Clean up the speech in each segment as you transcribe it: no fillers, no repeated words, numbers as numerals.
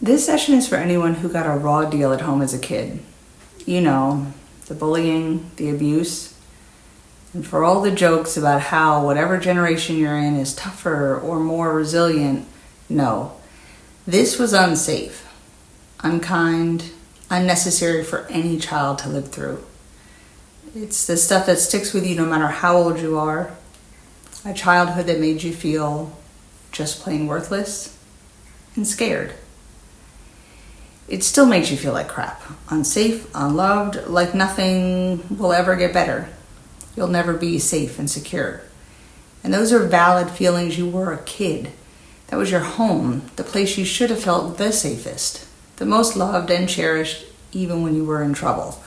This session is for anyone who got a raw deal at home as a kid. You know, the bullying, the abuse, and for all the jokes about how whatever generation you're in is tougher or more resilient. No, this was unsafe, unkind, unnecessary for any child to live through. It's the stuff that sticks with you no matter how old you are. A childhood that made you feel just plain worthless and scared. It still makes you feel like crap, unsafe, unloved, like nothing will ever get better. You'll never be safe and secure. And those are valid feelings. You were a kid. That was your home, the place you should have felt the safest, the most loved and cherished, even when you were in trouble.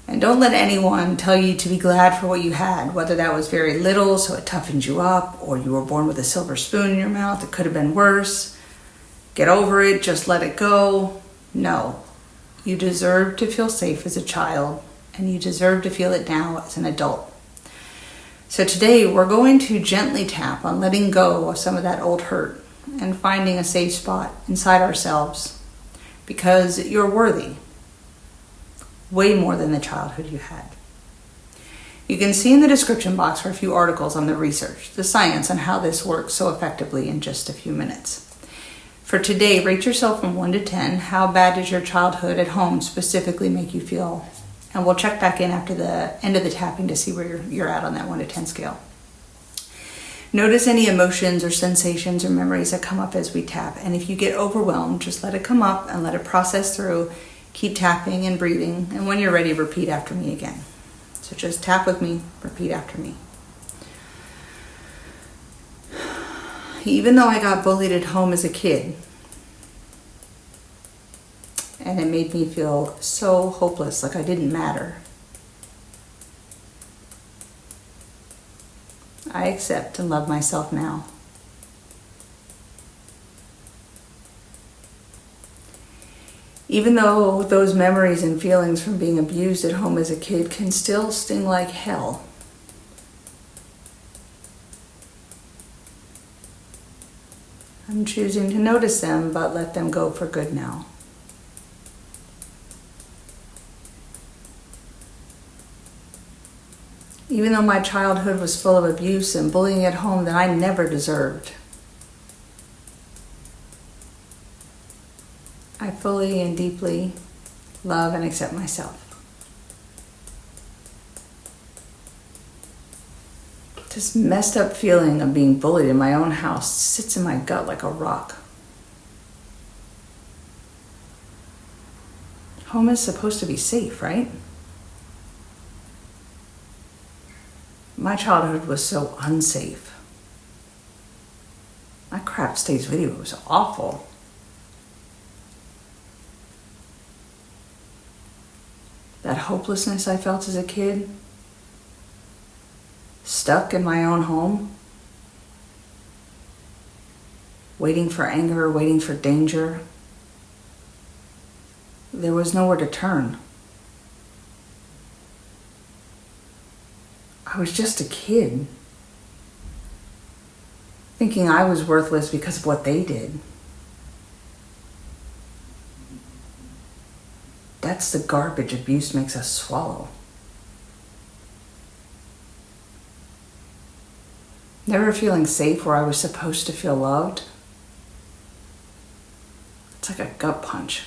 And don't let anyone tell you to be glad for what you had, whether that was very little, so it toughened you up, or you were born with a silver spoon in your mouth. It could have been worse. Get over it, just let it go. No, you deserve to feel safe as a child, and you deserve to feel it now as an adult. So today we're going to gently tap on letting go of some of that old hurt and finding a safe spot inside ourselves, because you're worthy, way more than the childhood you had. You can see in the description box for a few articles on the research, the science on how this works so effectively in just a few minutes. For today, rate yourself from 1 to 10. How bad does your childhood at home specifically make you feel? And we'll check back in after the end of the tapping to see where you're at on that 1 to 10 scale. Notice any emotions or sensations or memories that come up as we tap. And if you get overwhelmed, just let it come up and let it process through. Keep tapping and breathing. And when you're ready, repeat after me again. So just tap with me, repeat after me. Even though I got bullied at home as a kid, and it made me feel so hopeless, like I didn't matter, I accept and love myself now. Even though those memories and feelings from being abused at home as a kid can still sting like hell, I'm choosing to notice them, but let them go for good now. Even though my childhood was full of abuse and bullying at home that I never deserved, I fully and deeply love and accept myself. This messed up feeling of being bullied in my own house sits in my gut like a rock. Home is supposed to be safe, right? My childhood was so unsafe. My crap stays with you. It was awful. That hopelessness I felt as a kid, stuck in my own home, waiting for anger, waiting for danger. There was nowhere to turn. I was just a kid, thinking I was worthless because of what they did. That's the garbage abuse makes us swallow. Never feeling safe where I was supposed to feel loved. It's like a gut punch.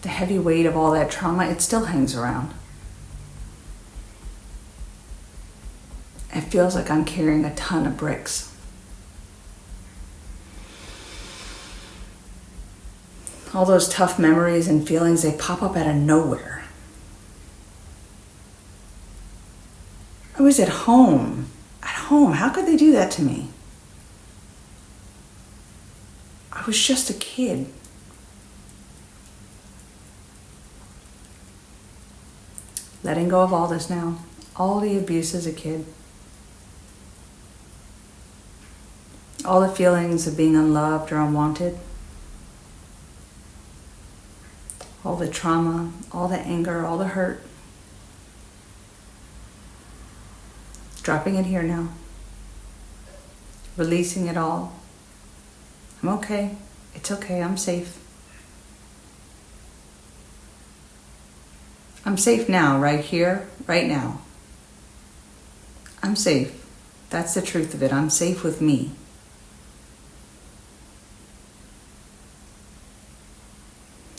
The heavy weight of all that trauma, it still hangs around. It feels like I'm carrying a ton of bricks. All those tough memories and feelings, they pop up out of nowhere. I was at home. At home, how could they do that to me? I was just a kid. Letting go of all this now. All the abuse as a kid. All the feelings of being unloved or unwanted. All the trauma, all the anger, all the hurt. Dropping it here now. releasing it all. I'm okay. It's okay. I'm safe. I'm safe now, right here, right now. I'm safe. That's the truth of it. I'm safe with me.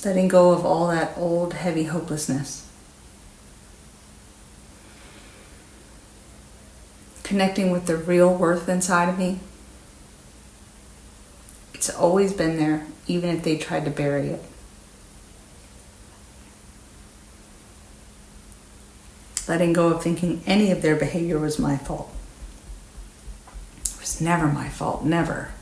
Letting go of all that old, heavy hopelessness. Connecting with the real worth inside of me. It's always been there, even if they tried to bury it. Letting go of thinking any of their behavior was my fault. It was never my fault, never.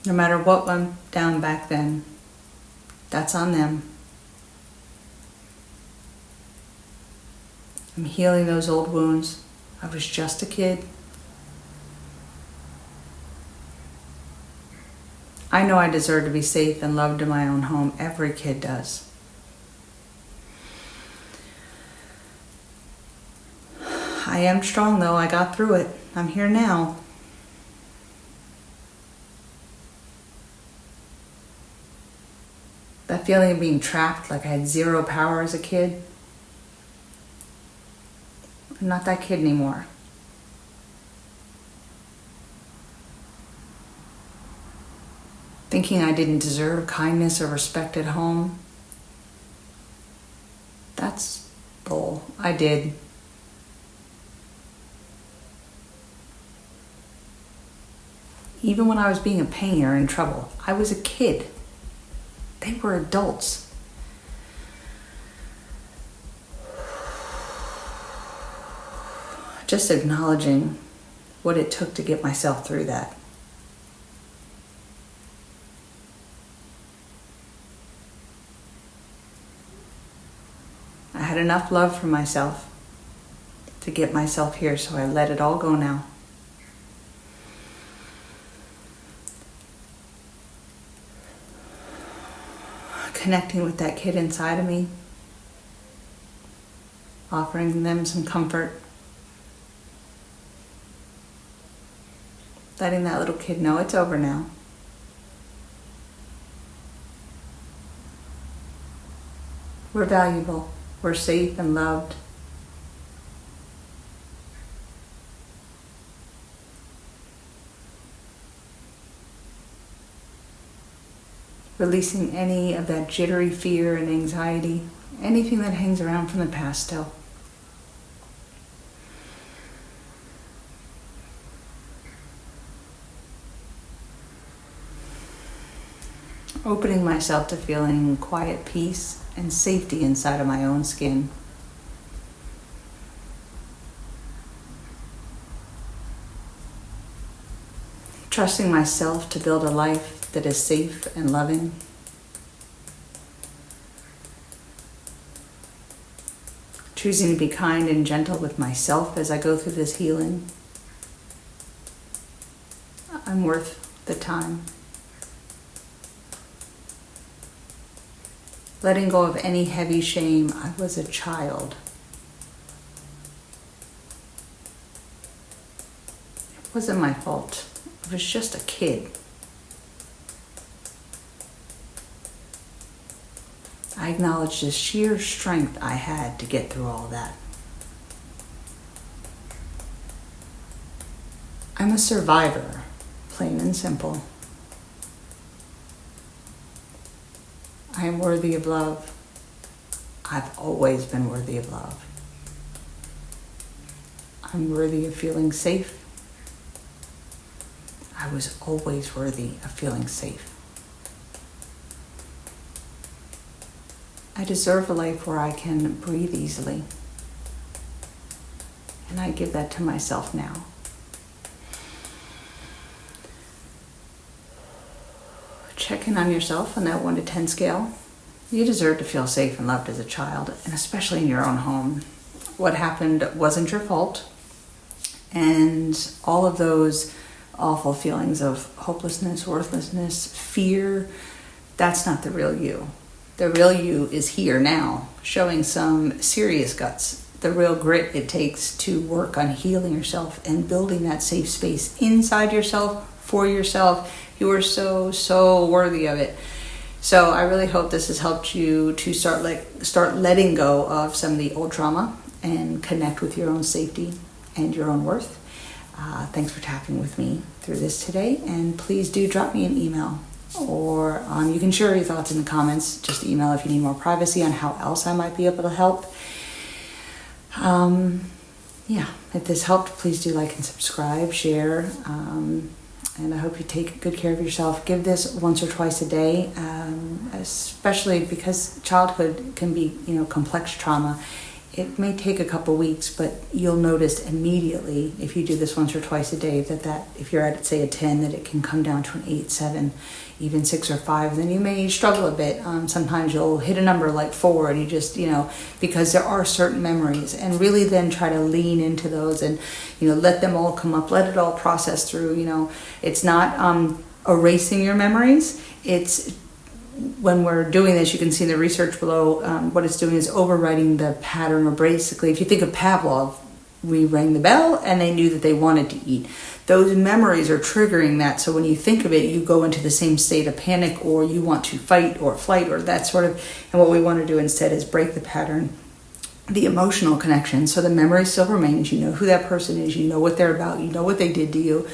No matter what went down back then, that's on them. I'm healing those old wounds. I was just a kid. I know I deserve to be safe and loved in my own home. Every kid does. I am strong though. I got through it. I'm here now. That feeling of being trapped, like I had zero power as a kid. I'm not that kid anymore. Thinking I didn't deserve kindness or respect at home. That's bull. I did. Even when I was being a pain or in trouble, I was a kid. They were adults. Just acknowledging what it took to get myself through that. I had enough love for myself to get myself here, so I let it all go now. Connecting with that kid inside of me, offering them some comfort, letting that little kid know it's over now. We're valuable, we're safe and loved. Releasing any of that jittery fear and anxiety, anything that hangs around from the past still. Opening myself to feeling quiet peace and safety inside of my own skin. Trusting myself to build a life that is safe and loving. Choosing to be kind and gentle with myself as I go through this healing. I'm worth the time. Letting go of any heavy shame. I was a child. It wasn't my fault. I was just a kid. I acknowledge the sheer strength I had to get through all that. I'm a survivor, plain and simple. I am worthy of love. I've always been worthy of love. I'm worthy of feeling safe. I was always worthy of feeling safe. I deserve a life where I can breathe easily. And I give that to myself now. Check in on yourself on that 1 to 10 scale. You deserve to feel safe and loved as a child, and especially in your own home. What happened wasn't your fault. And all of those awful feelings of hopelessness, worthlessness, fear, that's not the real you. The real you is here now, showing some serious guts the real grit it takes to work on healing yourself and building that safe space inside yourself, for yourself. You are so, so worthy of it. So I really hope this has helped you to start letting go of some of the old trauma and connect with your own safety and your own worth. Thanks for tapping with me through this today, and please do drop me an email, or you can share your thoughts in the comments. Just email if you need more privacy on how else I might be able to help. If this helped, please do like and subscribe, share, and I hope you take good care of yourself. Give this once or twice a day, especially because childhood can be, complex trauma. It may take a couple weeks, but you'll notice immediately if you do this once or twice a day that if you're at, say, a 10, that it can come down to an 8, 7, even 6 or 5. And then you may struggle a bit. Sometimes you'll hit a number like 4 and you just, because there are certain memories, and really then try to lean into those and, let them all come up, let it all process through. It's not erasing your memories. It's when we're doing this, you can see in the research below, what it's doing is overwriting the pattern, or basically, if you think of Pavlov, we rang the bell and they knew that they wanted to eat. Those memories are triggering that. So when you think of it, you go into the same state of panic, or you want to fight or flight, or that sort of, and what we want to do instead is break the pattern, the emotional connection. So the memory still remains. You know who that person is. You know what they're about. You know what they did to you.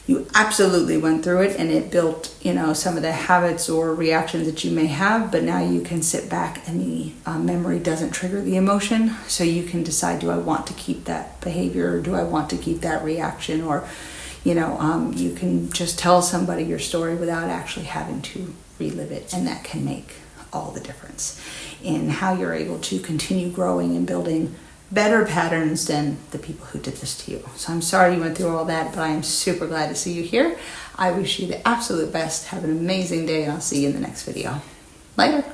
You absolutely went through it, and it built, some of the habits or reactions that you may have, but now you can sit back and the memory doesn't trigger the emotion. So you can decide, do I want to keep that behavior, or do I want to keep that reaction? Or, you can just tell somebody your story without actually having to relive it. And that can make all the difference in how you're able to continue growing and building better patterns than the people who did this to you. So I'm sorry you went through all that, but I am super glad to see you here. I wish you the absolute best. Have an amazing day, and I'll see you in the next video. Later.